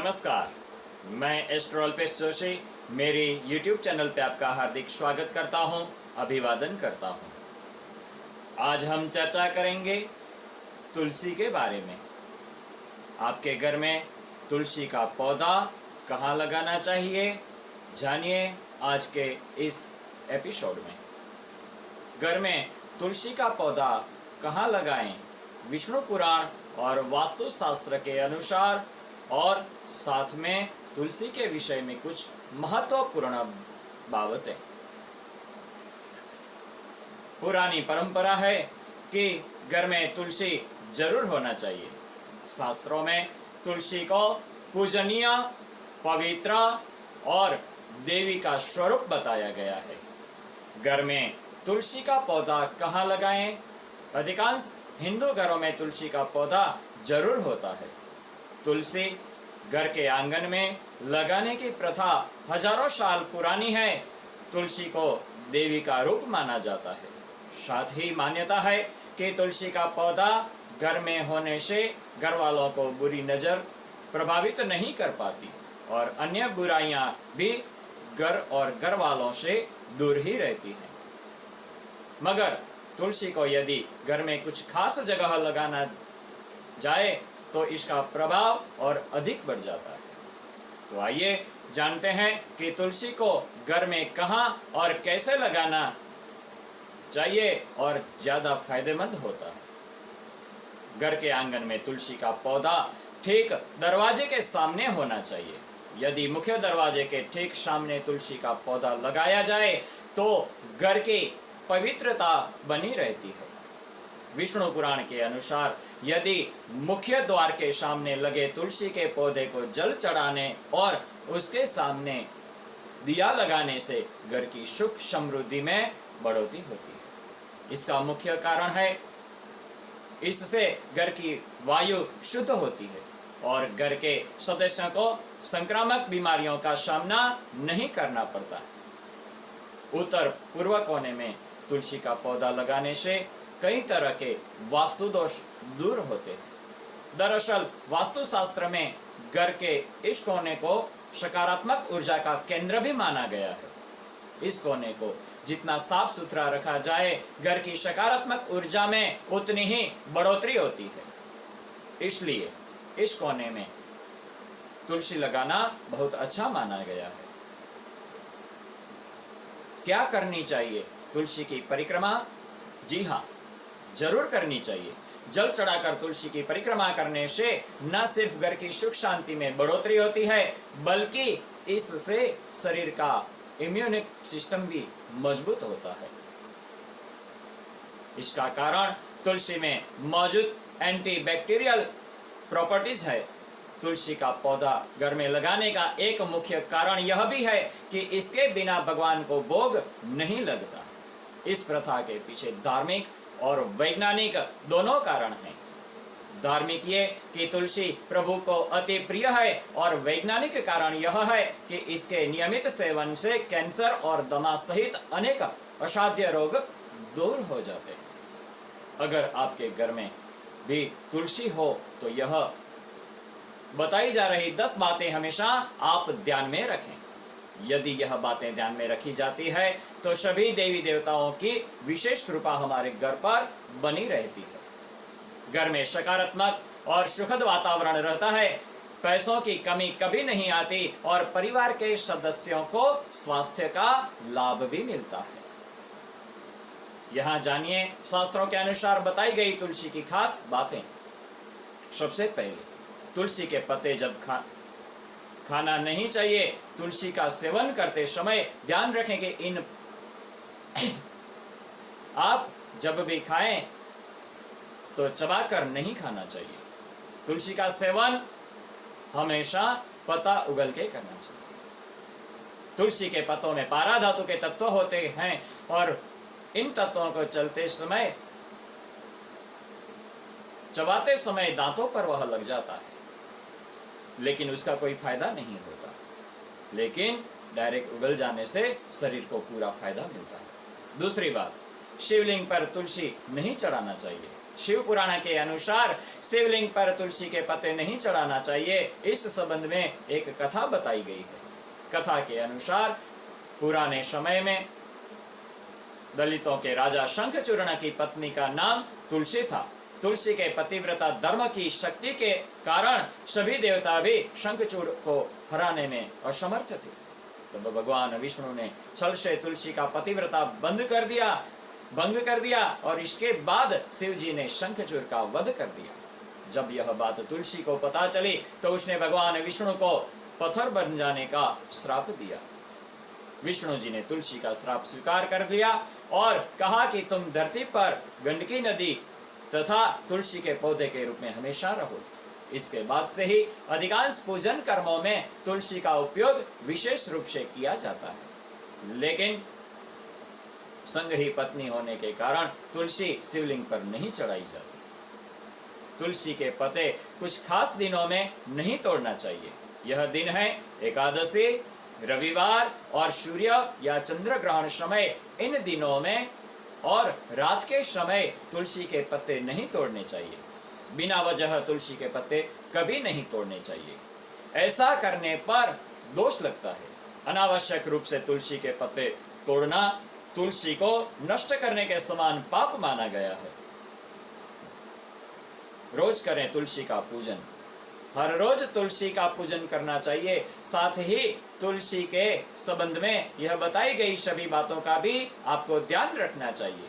नमस्कार, मैं एस्ट्रोल्पेश जोशी मेरे YouTube चैनल पे आपका हार्दिक स्वागत करता हूं, अभिवादन करता हूं। आज हम चर्चा करेंगे तुलसी के बारे में। आपके घर में तुलसी का पौधा कहाँ लगाना चाहिए, जानिए आज के इस एपिसोड में। घर में तुलसी का पौधा कहाँ लगाएं, विष्णु पुराण और वास्तुशास्त्र के अनुसार, और साथ में तुलसी के विषय में कुछ महत्वपूर्ण बाबतें। पुरानी परंपरा है कि घर में तुलसी जरूर होना चाहिए। शास्त्रों में तुलसी को पूजनीय, पवित्र और देवी का स्वरूप बताया गया है। घर में तुलसी का पौधा कहाँ लगाएं? अधिकांश हिंदू घरों में तुलसी का पौधा जरूर होता है। तुलसी घर के आंगन में लगाने की प्रथा हजारों साल पुरानी है। तुलसी को देवी का रूप माना जाता है। साथ ही मान्यता है कि तुलसी का पौधा घर में होने से घर वालों को बुरी नजर प्रभावित नहीं कर पाती और अन्य बुराइयां भी घर और घर वालों से दूर ही रहती हैं। मगर तुलसी को यदि घर में कुछ खास जगह लगाना जाए तो इसका प्रभाव और अधिक बढ़ जाता है। तो आइए जानते हैं कि तुलसी को घर में कहां और कैसे लगाना चाहिए और ज्यादा फायदेमंद होता है। घर के आंगन में तुलसी का पौधा ठीक दरवाजे के सामने होना चाहिए। यदि मुख्य दरवाजे के ठीक सामने तुलसी का पौधा लगाया जाए तो घर की पवित्रता बनी रहती है। विष्णु पुराण के अनुसार यदि मुख्य द्वार के सामने लगे तुलसी के पौधे को जल चढ़ाने और उसके सामने दिया लगाने से घर की सुख समृद्धि में बढ़ोतरी होती है। इसका मुख्य कारण है इससे घर की वायु शुद्ध होती है और घर के सदस्यों को संक्रामक बीमारियों का सामना नहीं करना पड़ता है। उत्तर पूर्व कोने में तुलसी का पौधा लगाने से कई तरह के वास्तु दोष दूर होते हैं। दरअसल वास्तुशास्त्र में घर के इस कोने को सकारात्मक ऊर्जा का केंद्र भी माना गया है। इस कोने को जितना साफ सुथरा रखा जाए, घर की सकारात्मक ऊर्जा में उतनी ही बढ़ोतरी होती है। इसलिए इस कोने में तुलसी लगाना बहुत अच्छा माना गया है। क्या करनी चाहिए? तुलसी की परिक्रमा जी हाँ, जरूर करनी चाहिए। जल चढ़ाकर तुलसी की परिक्रमा करने से न सिर्फ घर की सुख शांति में बढ़ोतरी होती है, बल्कि इससे शरीर का इम्यून सिस्टम भी मजबूत होता है। इसका कारण तुलसी में मौजूद एंटीबैक्टीरियल प्रॉपर्टीज है। तुलसी का पौधा घर में लगाने का एक मुख्य कारण यह भी है कि इसके बिना भगवान को भोग नहीं लगता। इस प्रथा के पीछे धार्मिक और वैज्ञानिक दोनों कारण हैं। धार्मिक ये कि तुलसी प्रभु को अति प्रिय है, और वैज्ञानिक कारण यह है कि इसके नियमित सेवन से कैंसर और दमा सहित अनेक असाध्य रोग दूर हो जाते हैं। अगर आपके घर में भी तुलसी हो तो यह बताई जा रही 10 बातें हमेशा आप ध्यान में रखें। यदि यह बातें ध्यान में रखी जाती है तो सभी देवी देवताओं की विशेष कृपा हमारे घर पर बनी रहती है। घर में सकारात्मक और सुखद वातावरण रहता है, पैसों की कमी कभी नहीं आती और परिवार के सदस्यों को स्वास्थ्य का लाभ भी मिलता है। यहाँ जानिए शास्त्रों के अनुसार बताई गई तुलसी की खास बातें। सबसे पहले, तुलसी के पत्ते जब खाना नहीं चाहिए। तुलसी का सेवन करते समय ध्यान रखें कि इन आप जब भी खाएं तो चबाकर नहीं खाना चाहिए। तुलसी का सेवन हमेशा पत्ता उगल के करना चाहिए। तुलसी के पत्तों में पारा धातु के तत्व होते हैं और इन तत्वों को चबाते समय दांतों पर वह लग जाता है, लेकिन उसका कोई फायदा नहीं होता। लेकिन डायरेक्ट उगल जाने से शरीर को पूरा फायदा मिलता है। दूसरी बात, शिवलिंग पर तुलसी नहीं चढ़ाना चाहिए। शिव पुराण के अनुसार शिवलिंग पर तुलसी के पत्ते नहीं चढ़ाना चाहिए। इस संबंध में एक कथा बताई गई है। कथा के अनुसार पुराने समय में दलितों के राजा शंखचूर्ण की पत्नी का नाम तुलसी था। तुलसी के पतिव्रता धर्म की शक्ति के कारण सभी देवता भी शंखचूड़ को हराने में असमर्थ थे। तब भगवान विष्णु ने छल से तुलसी का पतिव्रता भंग कर दिया और इसके बाद शिव जी ने शंखचूड़ का वध कर दिया। जब यह बात तुलसी को पता चली तो उसने भगवान विष्णु को पत्थर बन जाने का श्राप दिया। विष्णु जी ने तुलसी का श्राप स्वीकार कर लिया और कहा कि तुम धरती पर गंडकी नदी तथा तुलसी के पौधे के रूप में हमेशा रहो। इसके बाद से ही अधिकांश पूजन कर्मों में तुलसी का उपयोग विशेष रूप से किया जाता है। लेकिन संग ही पत्नी होने के कारण तुलसी शिवलिंग पर नहीं चढ़ाई जाती। तुलसी के पत्ते कुछ खास दिनों में नहीं तोड़ना चाहिए। यह दिन है एकादशी, रविवार और सूर्य या चंद्र ग्रहण समय। इन दिनों में और रात के समय तुलसी के पत्ते नहीं तोड़ने चाहिए। बिना वजह तुलसी के पत्ते कभी नहीं तोड़ने चाहिए। ऐसा करने पर दोष लगता है। अनावश्यक रूप से तुलसी के पत्ते तोड़ना तुलसी को नष्ट करने के समान पाप माना गया है। रोज करें तुलसी का पूजन। हर रोज तुलसी का पूजन करना चाहिए। साथ ही तुलसी के संबंध में यह बताई गई सभी बातों का भी आपको ध्यान रखना चाहिए।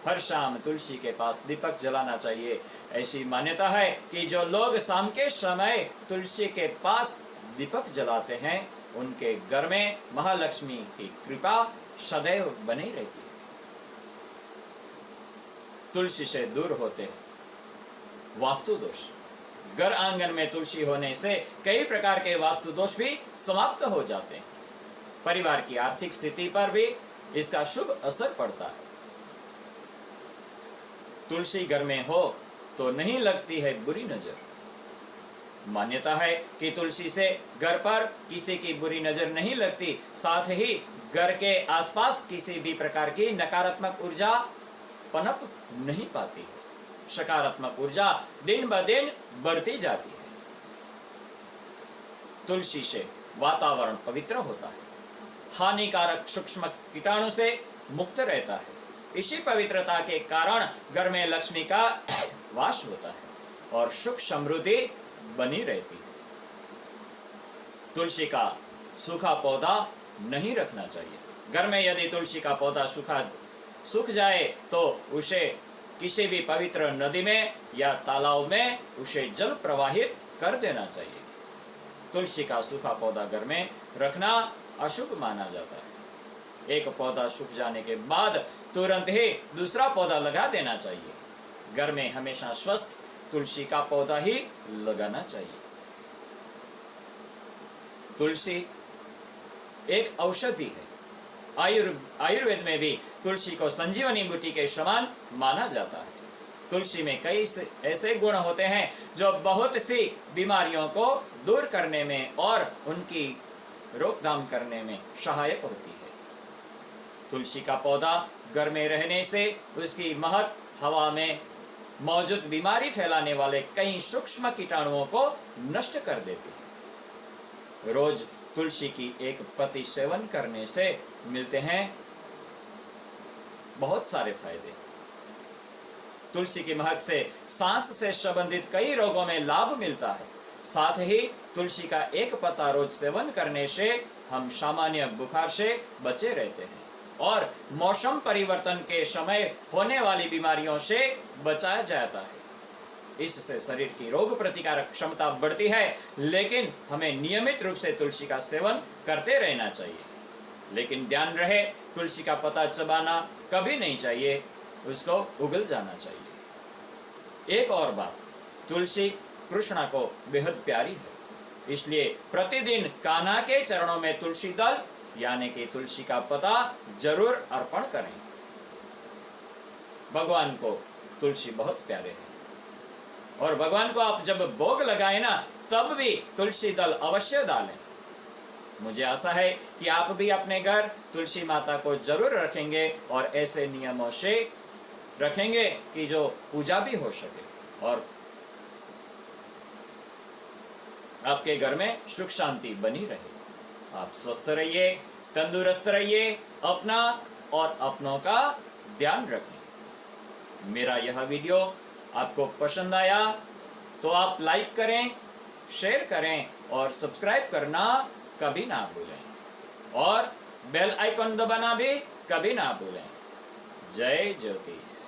हर शाम तुलसी के पास दीपक जलाना चाहिए। ऐसी मान्यता है कि जो लोग शाम के समय तुलसी के पास दीपक जलाते हैं उनके घर में महालक्ष्मी की कृपा सदैव बनी रहती है। तुलसी से दूर होते वास्तु दोष। घर आंगन में तुलसी होने से कई प्रकार के वास्तु दोष भी समाप्त हो जाते हैं। परिवार की आर्थिक स्थिति पर भी इसका शुभ असर पड़ता है। तुलसी घर में हो तो नहीं लगती है बुरी नजर। मान्यता है कि तुलसी से घर पर किसी की बुरी नजर नहीं लगती। साथ ही घर के आसपास किसी भी प्रकार की नकारात्मक ऊर्जा पनप नहीं पाती है। सकारात्मक ऊर्जा दिन ब दिन बढ़ती जाती है। तुलसी से वातावरण पवित्र होता है। हानिकारक सूक्ष्म कीटाणु से मुक्त रहता है। इसी पवित्रता के कारण घर में लक्ष्मी का वास होता है और सुख समृद्धि बनी रहती है। तुलसी का सूखा पौधा नहीं रखना चाहिए। घर में यदि तुलसी का पौधा सूख जाए तो उसे किसी भी पवित्र नदी में या तालाब में उसे जल प्रवाहित कर देना चाहिए। तुलसी का सूखा पौधा घर में रखना अशुभ माना जाता है। एक पौधा सूख जाने के बाद तुरंत ही दूसरा पौधा लगा देना चाहिए। घर में हमेशा स्वस्थ तुलसी का पौधा ही लगाना चाहिए। तुलसी एक औषधि है। आयुर्वेद में भी तुलसी को संजीवनी बूटी के समान माना जाता है। तुलसी में कई ऐसे गुण होते हैं जो बहुत सी बीमारियों को दूर करने में और उनकी रोकथाम करने में सहायक होती है। तुलसी का पौधा घर में रहने से उसकी महक हवा में मौजूद बीमारी फैलाने वाले कई सूक्ष्म कीटाणुओं को नष्ट कर देती है। रोज तुलसी की एक पत्ती सेवन करने से मिलते हैं बहुत सारे फायदे। तुलसी की महक से सांस से संबंधित कई रोगों में लाभ मिलता है। साथ ही तुलसी का एक पत्ता रोज सेवन करने से हम सामान्य बुखार से बचे रहते हैं और मौसम परिवर्तन के समय होने वाली बीमारियों से बचाया जाता है। इससे शरीर की रोग प्रतिकारक क्षमता बढ़ती है। लेकिन हमें नियमित रूप से तुलसी का सेवन करते रहना चाहिए। लेकिन ध्यान रहे तुलसी का पत्ता चबाना कभी नहीं चाहिए, उसको उगल जाना चाहिए। एक और बात, तुलसी कृष्ण को बेहद प्यारी है, इसलिए प्रतिदिन कान्हा के चरणों में तुलसी दल यानी कि तुलसी का पत्ता जरूर अर्पण करें। भगवान को तुलसी बहुत प्यारे है और भगवान को आप जब भोग लगाए ना तब भी तुलसी दल अवश्य डालें। मुझे आशा है कि आप भी अपने घर तुलसी माता को जरूर रखेंगे और ऐसे नियमों से रखेंगे कि जो पूजा भी हो सके और आपके घर में सुख शांति बनी रहे। आप स्वस्थ रहिए, तंदुरुस्त रहिए, अपना और अपनों का ध्यान रखें। मेरा यह वीडियो आपको पसंद आया तो आप लाइक करें, शेयर करें और सब्सक्राइब करना कभी ना भूलें और बेल आइकन दबाना भी कभी ना भूलें। जय ज्योतिष।